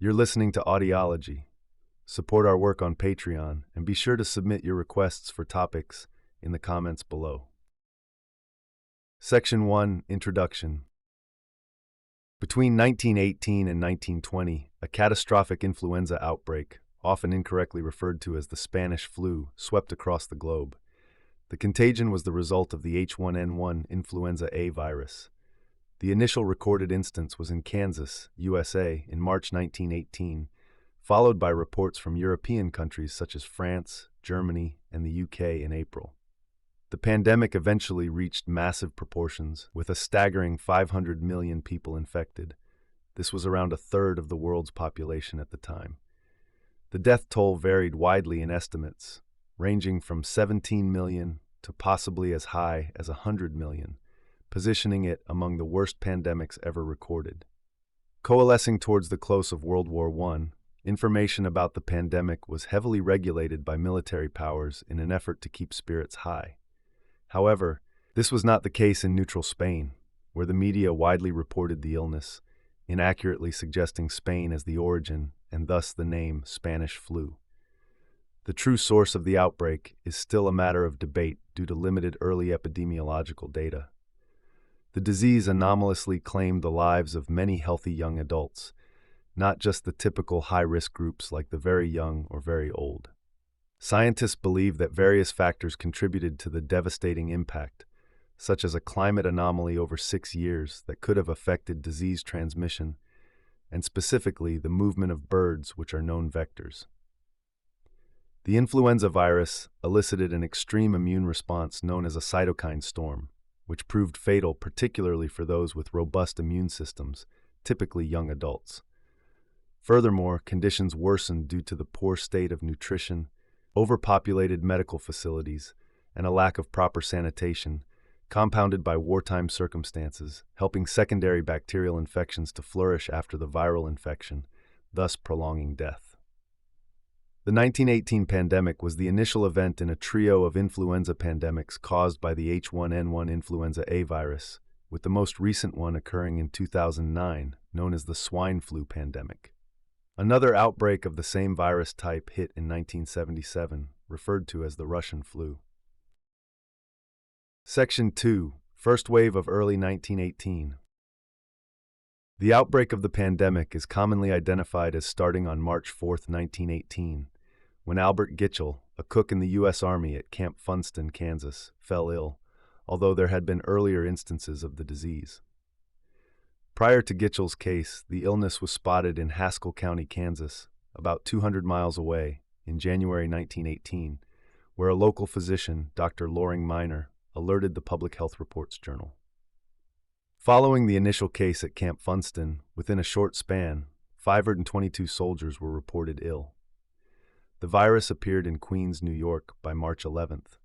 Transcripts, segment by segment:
You're listening to Audiology. Support our work on Patreon and be sure to submit your requests for topics in the comments below. Section 1, Introduction. Between 1918 and 1920, a catastrophic influenza outbreak, often incorrectly referred to as the Spanish flu, swept across the globe. The contagion was the result of the H1N1 influenza A virus. The initial recorded instance was in Kansas, USA, in March 1918, followed by reports from European countries such as France, Germany, and the UK in April. The pandemic eventually reached massive proportions, with a staggering 500 million people infected. This was around a third of the world's population at the time. The death toll varied widely in estimates, ranging from 17 million to possibly as high as 100 million, positioning it among the worst pandemics ever recorded. Coalescing towards the close of World War I, information about the pandemic was heavily regulated by military powers in an effort to keep spirits high. However, this was not the case in neutral Spain, where the media widely reported the illness, inaccurately suggesting Spain as the origin and thus the name Spanish flu. The true source of the outbreak is still a matter of debate due to limited early epidemiological data. The disease anomalously claimed the lives of many healthy young adults, not just the typical high-risk groups like the very young or very old. Scientists believe that various factors contributed to the devastating impact, such as a climate anomaly over 6 years that could have affected disease transmission, and specifically the movement of birds, which are known vectors. The influenza virus elicited an extreme immune response known as a cytokine storm, which proved fatal particularly for those with robust immune systems, typically young adults. Furthermore, conditions worsened due to the poor state of nutrition, overpopulated medical facilities, and a lack of proper sanitation, compounded by wartime circumstances, helping secondary bacterial infections to flourish after the viral infection, thus prolonging death. The 1918 pandemic was the initial event in a trio of influenza pandemics caused by the H1N1 influenza A virus, with the most recent one occurring in 2009, known as the swine flu pandemic. Another outbreak of the same virus type hit in 1977, referred to as the Russian flu. Section 2, First Wave of Early 1918. The outbreak of the pandemic is commonly identified as starting on March 4, 1918, when Albert Gitchell, a cook in the U.S. Army at Camp Funston, Kansas, fell ill, although there had been earlier instances of the disease. Prior to Gitchell's case, the illness was spotted in Haskell County, Kansas, about 200 miles away, in January 1918, where a local physician, Dr. Loring Minor, alerted the Public Health Reports Journal. Following the initial case at Camp Funston, within a short span, 522 soldiers were reported ill. The virus appeared in Queens, New York, by March 11th.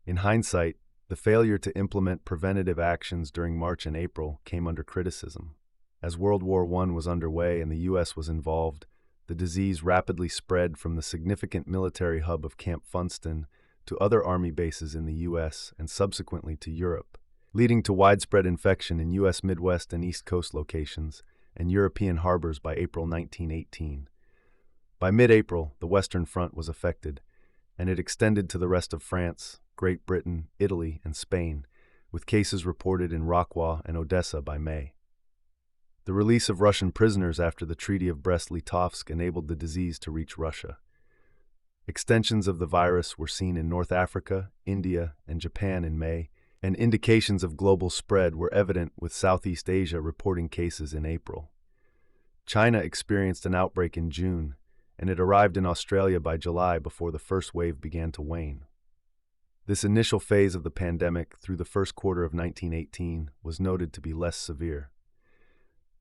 In hindsight, the failure to implement preventative actions during March and April came under criticism. As World War I was underway and the U.S. was involved, the disease rapidly spread from the significant military hub of Camp Funston to other Army bases in the U.S. and subsequently to Europe, leading to widespread infection in U.S. Midwest and East Coast locations and European harbors by April 1918. By mid-April, the Western Front was affected, and it extended to the rest of France, Great Britain, Italy, and Spain, with cases reported in Rocroi and Odessa by May. The release of Russian prisoners after the Treaty of Brest-Litovsk enabled the disease to reach Russia. Extensions of the virus were seen in North Africa, India, and Japan in May, and indications of global spread were evident with Southeast Asia reporting cases in April. China experienced an outbreak in June, and it arrived in Australia by July before the first wave began to wane. This initial phase of the pandemic through the first quarter of 1918 was noted to be less severe.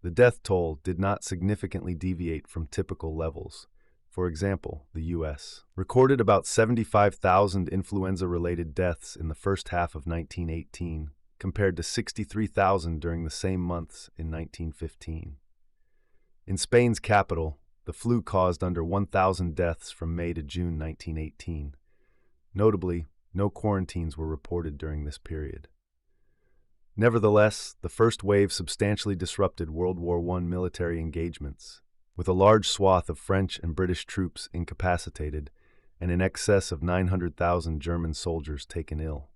The death toll did not significantly deviate from typical levels. For example, the U.S. recorded about 75,000 influenza-related deaths in the first half of 1918, compared to 63,000 during the same months in 1915. In Spain's capital, the flu caused under 1,000 deaths from May to June 1918. Notably, no quarantines were reported during this period. Nevertheless, the first wave substantially disrupted World War I military engagements, with a large swath of French and British troops incapacitated and in excess of 900,000 German soldiers taken ill.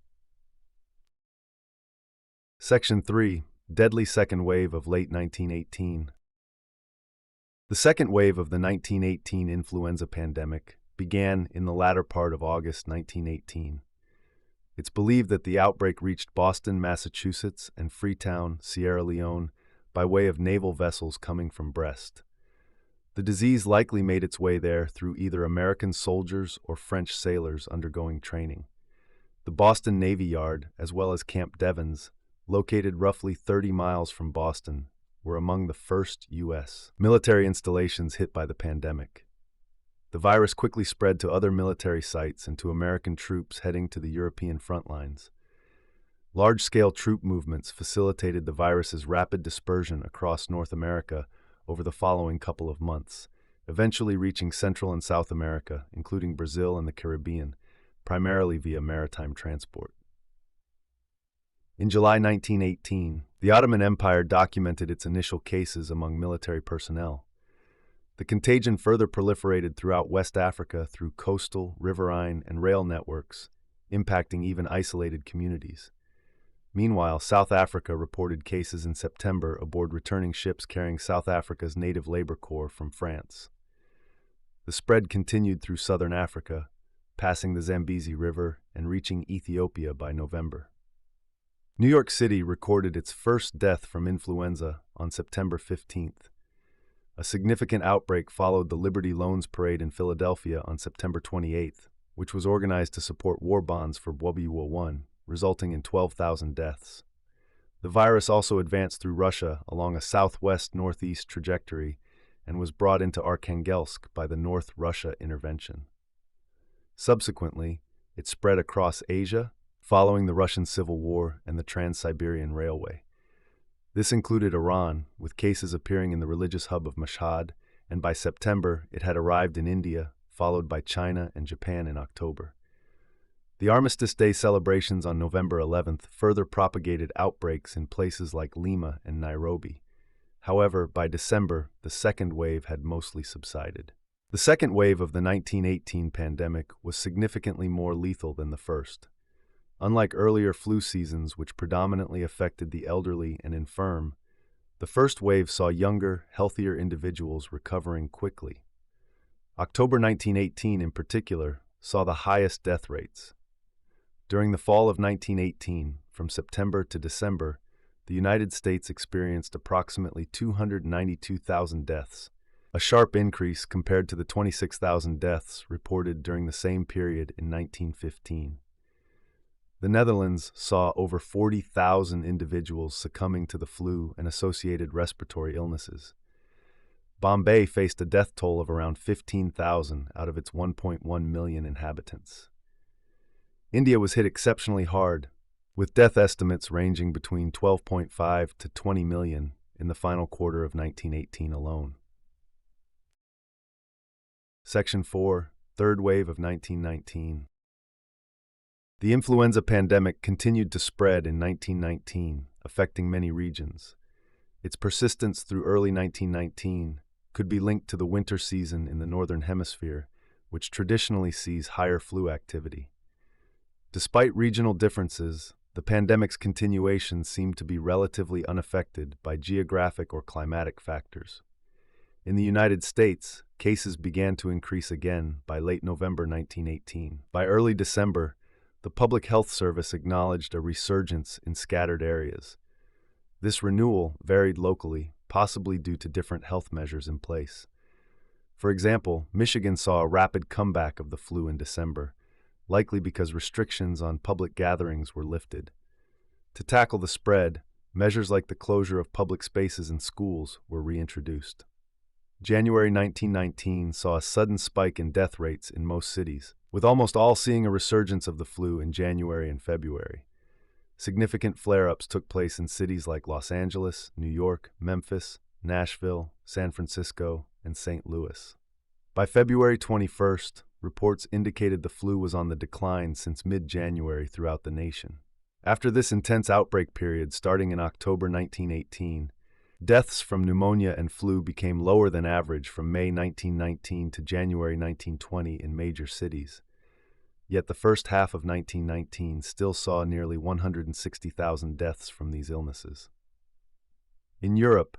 Section 3. Deadly Second Wave of Late 1918. The second wave of the 1918 influenza pandemic began in the latter part of August 1918. It's believed that the outbreak reached Boston, Massachusetts, and Freetown, Sierra Leone, by way of naval vessels coming from Brest. The disease likely made its way there through either American soldiers or French sailors undergoing training. The Boston Navy Yard, as well as Camp Devens, located roughly 30 miles from Boston, were among the first U.S. military installations hit by the pandemic. The virus quickly spread to other military sites and to American troops heading to the European front lines. Large-scale troop movements facilitated the virus's rapid dispersion across North America over the following couple of months, eventually reaching Central and South America, including Brazil and the Caribbean, primarily via maritime transport. In July 1918, the Ottoman Empire documented its initial cases among military personnel. The contagion further proliferated throughout West Africa through coastal, riverine, and rail networks, impacting even isolated communities. Meanwhile, South Africa reported cases in September aboard returning ships carrying South Africa's native labor corps from France. The spread continued through southern Africa, passing the Zambezi River and reaching Ethiopia by November. New York City recorded its first death from influenza on September 15th. A significant outbreak followed the Liberty Loans Parade in Philadelphia on September 28th, which was organized to support war bonds for World War I, resulting in 12,000 deaths. The virus also advanced through Russia along a southwest-northeast trajectory and was brought into Arkhangelsk by the North Russia intervention. Subsequently, it spread across Asia, following the Russian Civil War and the Trans-Siberian Railway. This included Iran, with cases appearing in the religious hub of Mashhad, and by September it had arrived in India, followed by China and Japan in October. The Armistice Day celebrations on November 11th further propagated outbreaks in places like Lima and Nairobi. However, by December, the second wave had mostly subsided. The second wave of the 1918 pandemic was significantly more lethal than the first. Unlike earlier flu seasons, which predominantly affected the elderly and infirm, the first wave saw younger, healthier individuals recovering quickly. October 1918, in particular, saw the highest death rates. During the fall of 1918, from September to December, the United States experienced approximately 292,000 deaths, a sharp increase compared to the 26,000 deaths reported during the same period in 1915. The Netherlands saw over 40,000 individuals succumbing to the flu and associated respiratory illnesses. Bombay faced a death toll of around 15,000 out of its 1.1 million inhabitants. India was hit exceptionally hard, with death estimates ranging between 12.5 to 20 million in the final quarter of 1918 alone. Section 4. Third Wave of 1919. The influenza pandemic continued to spread in 1919, affecting many regions. Its persistence through early 1919 could be linked to the winter season in the Northern Hemisphere, which traditionally sees higher flu activity. Despite regional differences, the pandemic's continuation seemed to be relatively unaffected by geographic or climatic factors. In the United States, cases began to increase again by late November 1918. By early December, the Public Health Service acknowledged a resurgence in scattered areas. This renewal varied locally, possibly due to different health measures in place. For example, Michigan saw a rapid comeback of the flu in December, likely because restrictions on public gatherings were lifted. To tackle the spread, measures like the closure of public spaces and schools were reintroduced. January 1919 saw a sudden spike in death rates in most cities, with almost all seeing a resurgence of the flu in January and February. Significant flare-ups took place in cities like Los Angeles, New York, Memphis, Nashville, San Francisco, and St. Louis. By February 21st, reports indicated the flu was on the decline since mid-January throughout the nation. After this intense outbreak period starting in October 1918, Deaths from pneumonia and flu became lower than average from May 1919 to January 1920 in major cities. Yet the first half of 1919 still saw nearly 160,000 deaths from these illnesses. In Europe,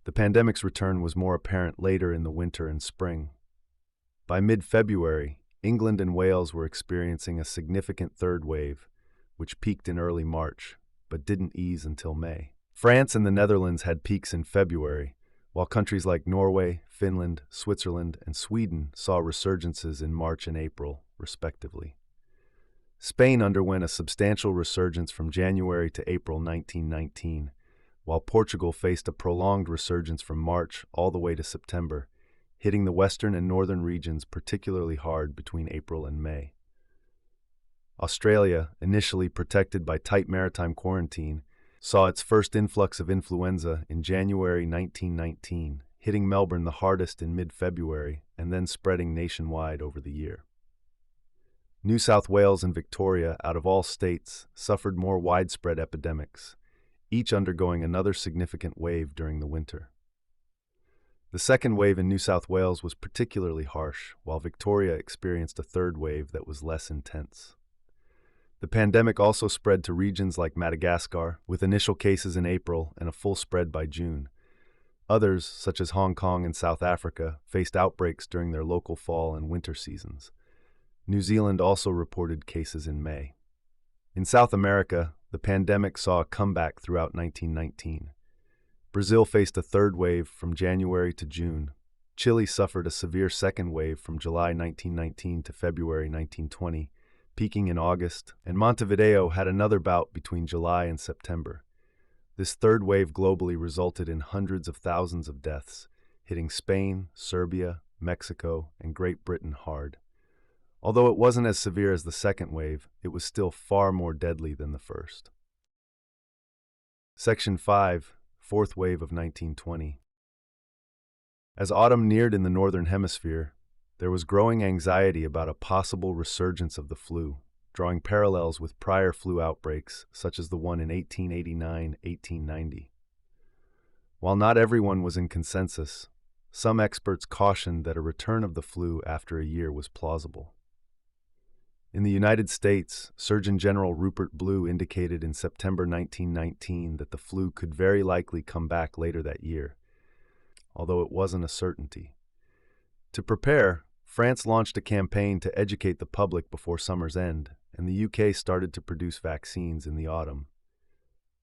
the pandemic's return was more apparent later in the winter and spring. By mid-February, England and Wales were experiencing a significant third wave, which peaked in early March, but didn't ease until May. France and the Netherlands had peaks in February, while countries like Norway, Finland, Switzerland, and Sweden saw resurgences in March and April, respectively. Spain underwent a substantial resurgence from January to April 1919, while Portugal faced a prolonged resurgence from March all the way to September, hitting the western and northern regions particularly hard between April and May. Australia, initially protected by tight maritime quarantine, saw its first influx of influenza in January 1919, hitting Melbourne the hardest in mid-February and then spreading nationwide over the year. New South Wales and Victoria, out of all states, suffered more widespread epidemics, each undergoing another significant wave during the winter. The second wave in New South Wales was particularly harsh, while Victoria experienced a third wave that was less intense. The pandemic also spread to regions like Madagascar, with initial cases in April and a full spread by June. Others, such as Hong Kong and South Africa, faced outbreaks during their local fall and winter seasons. New Zealand also reported cases in May. In South America, the pandemic saw a comeback throughout 1919. Brazil faced a third wave from January to June. Chile suffered a severe second wave from July 1919 to February 1920, peaking in August, and Montevideo had another bout between July and September. This third wave globally resulted in hundreds of thousands of deaths, hitting Spain, Serbia, Mexico, and Great Britain hard. Although it wasn't as severe as the second wave, it was still far more deadly than the first. Section 5, Fourth Wave of 1920. As autumn neared in the Northern Hemisphere, there was growing anxiety about a possible resurgence of the flu, drawing parallels with prior flu outbreaks such as the one in 1889-1890. While not everyone was in consensus, some experts cautioned that a return of the flu after a year was plausible. In the United States, Surgeon General Rupert Blue indicated in September 1919 that the flu could very likely come back later that year, although it wasn't a certainty. To prepare, France launched a campaign to educate the public before summer's end, and the UK started to produce vaccines in the autumn.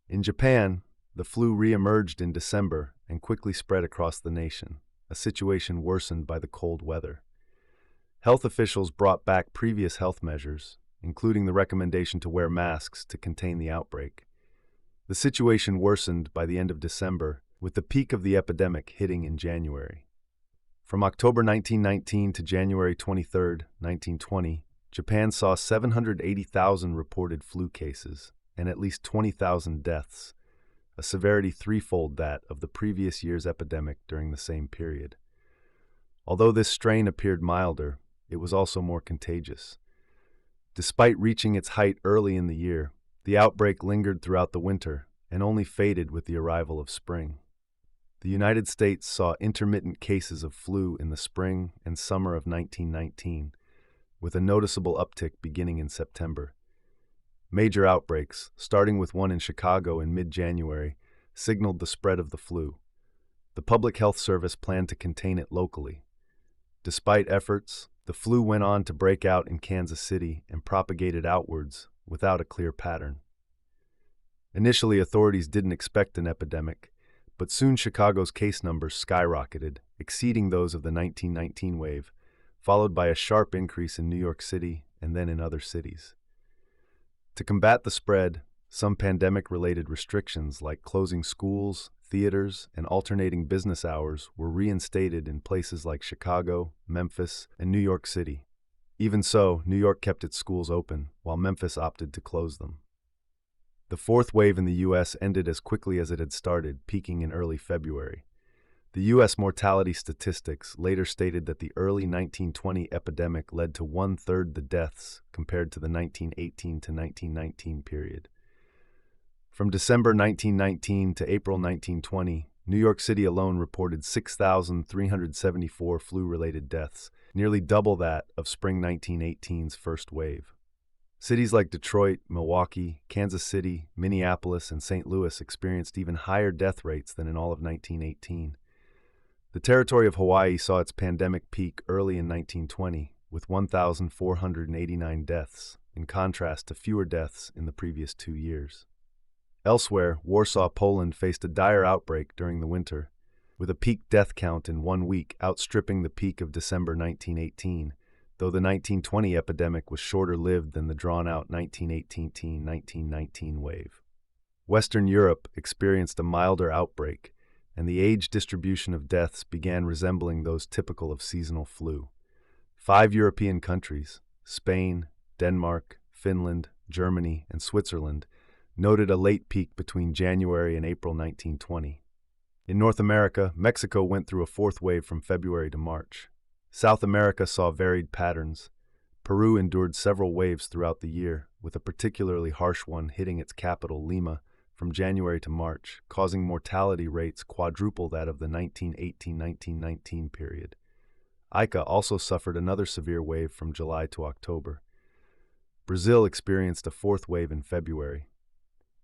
In Japan, the flu re-emerged in December and quickly spread across the nation, a situation worsened by the cold weather. Health officials brought back previous health measures, including the recommendation to wear masks to contain the outbreak. The situation worsened by the end of December, with the peak of the epidemic hitting in January. From October 1919 to January 23, 1920, Japan saw 780,000 reported flu cases and at least 20,000 deaths, a severity threefold that of the previous year's epidemic during the same period. Although this strain appeared milder, it was also more contagious. Despite reaching its height early in the year, the outbreak lingered throughout the winter and only faded with the arrival of spring. The United States saw intermittent cases of flu in the spring and summer of 1919, with a noticeable uptick beginning in September. Major outbreaks, starting with one in Chicago in mid-January, signaled the spread of the flu. The Public Health Service planned to contain it locally. Despite efforts, the flu went on to break out in Kansas City and propagated outwards without a clear pattern. Initially, authorities didn't expect an epidemic, but soon Chicago's case numbers skyrocketed, exceeding those of the 1919 wave, followed by a sharp increase in New York City and then in other cities. To combat the spread, some pandemic-related restrictions like closing schools, theaters, and alternating business hours were reinstated in places like Chicago, Memphis, and New York City. Even so, New York kept its schools open, while Memphis opted to close them. The fourth wave in the U.S. ended as quickly as it had started, peaking in early February. The U.S. mortality statistics later stated that the early 1920 epidemic led to one-third the deaths compared to the 1918 to 1919 period. From December 1919 to April 1920, New York City alone reported 6,374 flu-related deaths, nearly double that of spring 1918's first wave. Cities like Detroit, Milwaukee, Kansas City, Minneapolis, and St. Louis experienced even higher death rates than in all of 1918. The territory of Hawaii saw its pandemic peak early in 1920, with 1,489 deaths, in contrast to fewer deaths in the previous 2 years. Elsewhere, Warsaw, Poland faced a dire outbreak during the winter, with a peak death count in 1 week outstripping the peak of December 1918, though the 1920 epidemic was shorter-lived than the drawn-out 1918-1919 wave. Western Europe experienced a milder outbreak, and the age distribution of deaths began resembling those typical of seasonal flu. 5 European countries, Spain, Denmark, Finland, Germany, and Switzerland, noted a late peak between January and April 1920. In North America, Mexico went through a 4th wave from February to March. South America saw varied patterns. Peru endured several waves throughout the year, with a particularly harsh one hitting its capital, Lima, from January to March, causing mortality rates quadruple that of the 1918-1919 period. Ica also suffered another severe wave from July to October. Brazil experienced a 4th wave in February.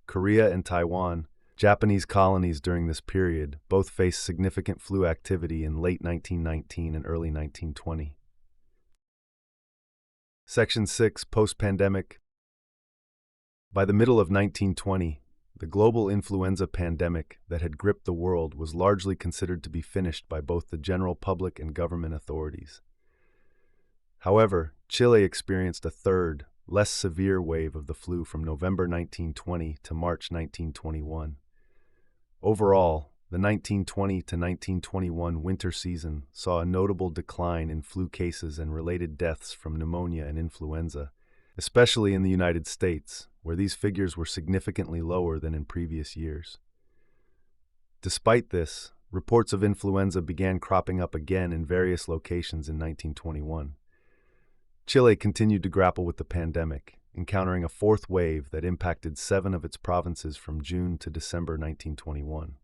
Korea and Taiwan, Japanese colonies during this period, both faced significant flu activity in late 1919 and early 1920. Section 6, Post-Pandemic. By the middle of 1920, the global influenza pandemic that had gripped the world was largely considered to be finished by both the general public and government authorities. However, Chile experienced a third, less severe wave of the flu from November 1920 to March 1921. Overall, the 1920 to 1921 winter season saw a notable decline in flu cases and related deaths from pneumonia and influenza, especially in the United States, where these figures were significantly lower than in previous years. Despite this, reports of influenza began cropping up again in various locations in 1921. Chile continued to grapple with the pandemic, encountering a 4th wave that impacted 7 of its provinces from June to December 1921.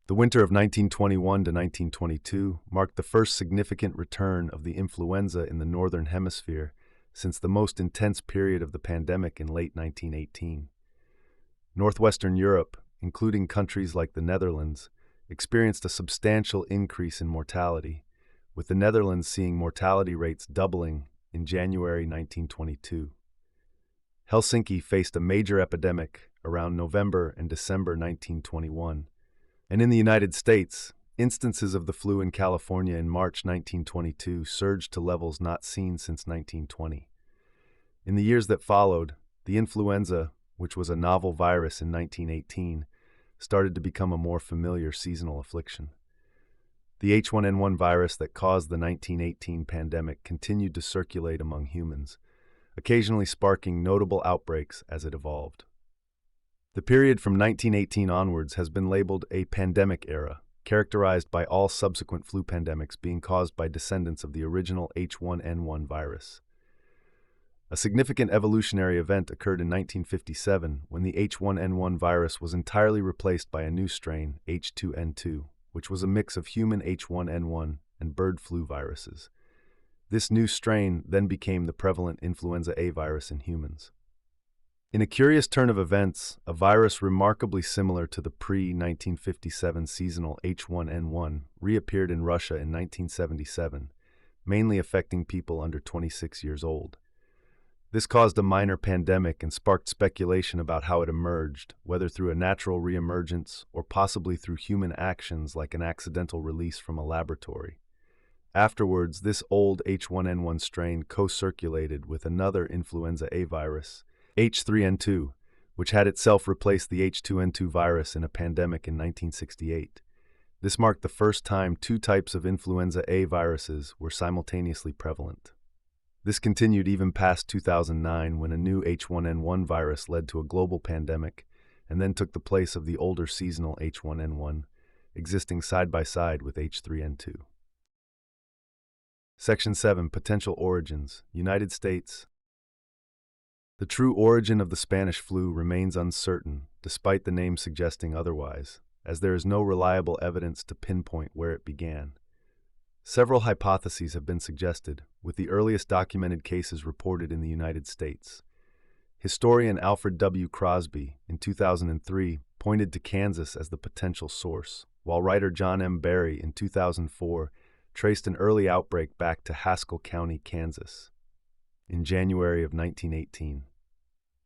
The winter of 1921 to 1922 marked the first significant return of the influenza in the Northern Hemisphere since the most intense period of the pandemic in late 1918. Northwestern Europe, including countries like the Netherlands, experienced a substantial increase in mortality, with the Netherlands seeing mortality rates doubling in January 1922. Helsinki faced a major epidemic around November and December 1921, and in the United States, instances of the flu in California in March 1922 surged to levels not seen since 1920. In the years that followed, the influenza, which was a novel virus in 1918, started to become a more familiar seasonal affliction. The H1N1 virus that caused the 1918 pandemic continued to circulate among humans, occasionally sparking notable outbreaks as it evolved. The period from 1918 onwards has been labeled a pandemic era, characterized by all subsequent flu pandemics being caused by descendants of the original H1N1 virus. A significant evolutionary event occurred in 1957 when the H1N1 virus was entirely replaced by a new strain, H2N2, which was a mix of human H1N1 and bird flu viruses. This new strain then became the prevalent influenza A virus in humans. In a curious turn of events, a virus remarkably similar to the pre-1957 seasonal H1N1 reappeared in Russia in 1977, mainly affecting people under 26 years old. This caused a minor pandemic and sparked speculation about how it emerged, whether through a natural reemergence or possibly through human actions like an accidental release from a laboratory. Afterwards, this old H1N1 strain co-circulated with another influenza A virus, H3N2, which had itself replaced the H2N2 virus in a pandemic in 1968. This marked the first time 2 types of influenza A viruses were simultaneously prevalent. This continued even past 2009 when a new H1N1 virus led to a global pandemic and then took the place of the older seasonal H1N1, existing side by side with H3N2. Section 7, Potential Origins, United States. The true origin of the Spanish flu remains uncertain, despite the name suggesting otherwise. as there is no reliable evidence to pinpoint where it began. Several hypotheses have been suggested, with the earliest documented cases reported in the United States. Historian Alfred W. Crosby, in 2003, pointed to Kansas as the potential source, while writer John M. Barry, in 2004, traced an early outbreak back to Haskell County, Kansas, in January of 1918.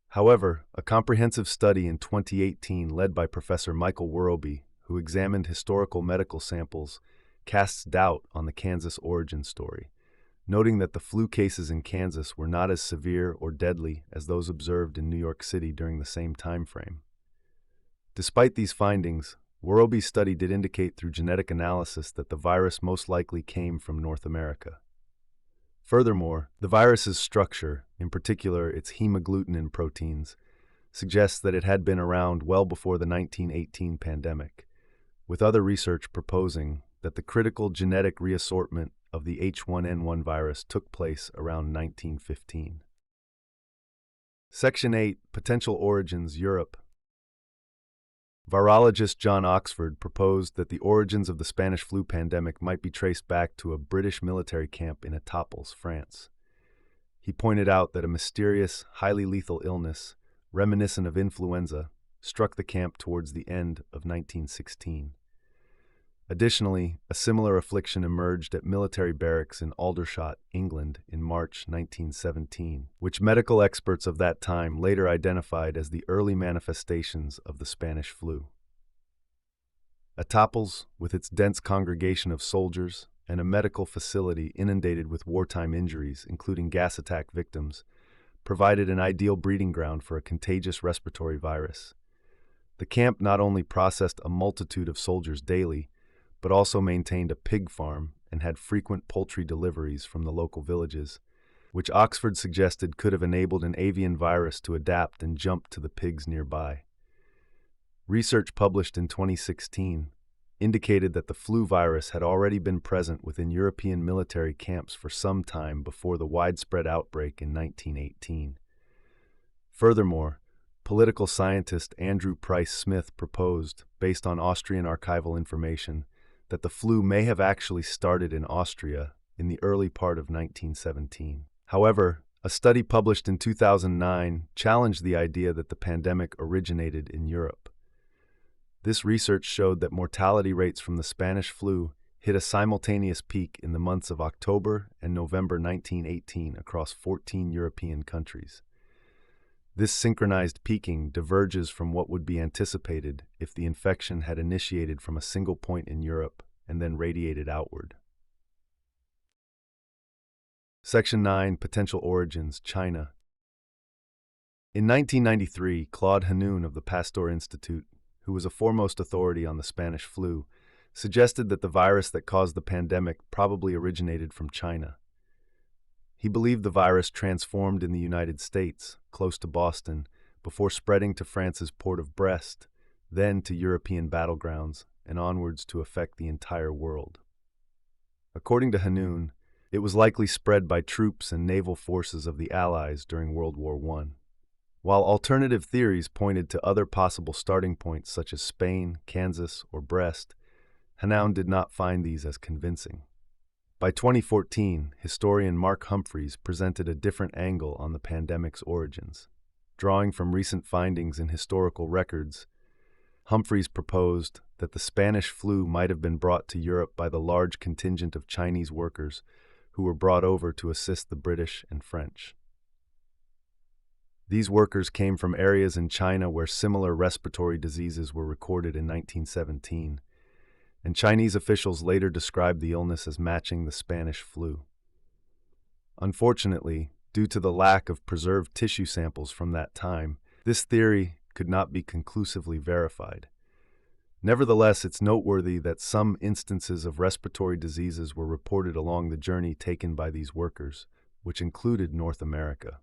However, a comprehensive study in 2018 led by Professor Michael Worrelby, who examined historical medical samples, casts doubt on the Kansas origin story, noting that the flu cases in Kansas were not as severe or deadly as those observed in New York City during the same time frame. Despite these findings, Worrelby's study did indicate through genetic analysis that the virus most likely came from North America. Furthermore, the virus's structure, in particular its hemagglutinin proteins, suggests that it had been around well before the 1918 pandemic, with other research proposing that the critical genetic reassortment of the H1N1 virus took place around 1915. Section 8. Potential Origins, Europe. Virologist John Oxford proposed that the origins of the Spanish flu pandemic might be traced back to a British military camp in Etaples, France. He pointed out that a mysterious, highly lethal illness, reminiscent of influenza, struck the camp towards the end of 1916. Additionally, a similar affliction emerged at military barracks in Aldershot, England, in March 1917, which medical experts of that time later identified as the early manifestations of the Spanish flu. Etaples, with its dense congregation of soldiers and a medical facility inundated with wartime injuries, including gas attack victims, provided an ideal breeding ground for a contagious respiratory virus. The camp not only processed a multitude of soldiers daily, but also maintained a pig farm and had frequent poultry deliveries from the local villages, which Oxford suggested could have enabled an avian virus to adapt and jump to the pigs nearby. Research published in 2016 indicated that the flu virus had already been present within European military camps for some time before the widespread outbreak in 1918. Furthermore, political scientist Andrew Price Smith proposed, based on Austrian archival information, that the flu may have actually started in Austria in the early part of 1917. However, a study published in 2009 challenged the idea that the pandemic originated in Europe. This research showed that mortality rates from the Spanish flu hit a simultaneous peak in the months of October and November 1918 across 14 European countries. This synchronized peaking diverges from what would be anticipated if the infection had initiated from a single point in Europe and then radiated outward. Section 9. Potential Origins, China. In 1993, Claude Hanoun of the Pasteur Institute, who was a foremost authority on the Spanish flu, suggested that the virus that caused the pandemic probably originated from China. He believed the virus transformed in the United States, close to Boston, before spreading to France's port of Brest, then to European battlegrounds, and onwards to affect the entire world. According to Hanoun, it was likely spread by troops and naval forces of the Allies during World War I. While alternative theories pointed to other possible starting points such as Spain, Kansas, or Brest, Hanoun did not find these as convincing. By 2014, historian Mark Humphreys presented a different angle on the pandemic's origins. Drawing from recent findings in historical records, Humphreys proposed that the Spanish flu might have been brought to Europe by the large contingent of Chinese workers who were brought over to assist the British and French. These workers came from areas in China where similar respiratory diseases were recorded in 1917, and Chinese officials later described the illness as matching the Spanish flu. Unfortunately, due to the lack of preserved tissue samples from that time, this theory could not be conclusively verified. Nevertheless, it's noteworthy that some instances of respiratory diseases were reported along the journey taken by these workers, which included North America.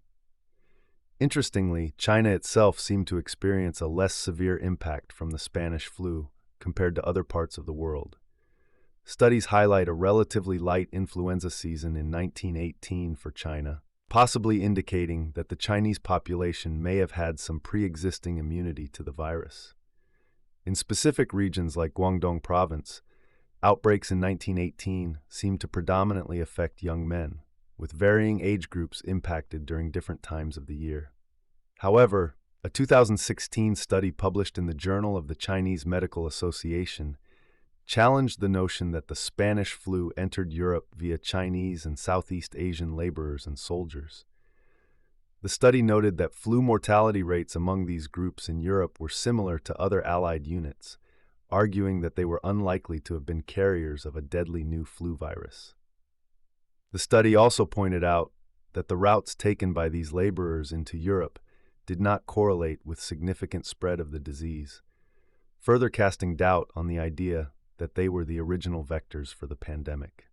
Interestingly, China itself seemed to experience a less severe impact from the Spanish flu compared to other parts of the world. Studies highlight a relatively light influenza season in 1918 for China, possibly indicating that the Chinese population may have had some pre-existing immunity to the virus. In specific regions like Guangdong Province, outbreaks in 1918 seemed to predominantly affect young men, with varying age groups impacted during different times of the year. However, a 2016 study published in the Journal of the Chinese Medical Association challenged the notion that the Spanish flu entered Europe via Chinese and Southeast Asian laborers and soldiers. The study noted that flu mortality rates among these groups in Europe were similar to other Allied units, arguing that they were unlikely to have been carriers of a deadly new flu virus. The study also pointed out that the routes taken by these laborers into Europe did not correlate with significant spread of the disease, further casting doubt on the idea that they were the original vectors for the pandemic.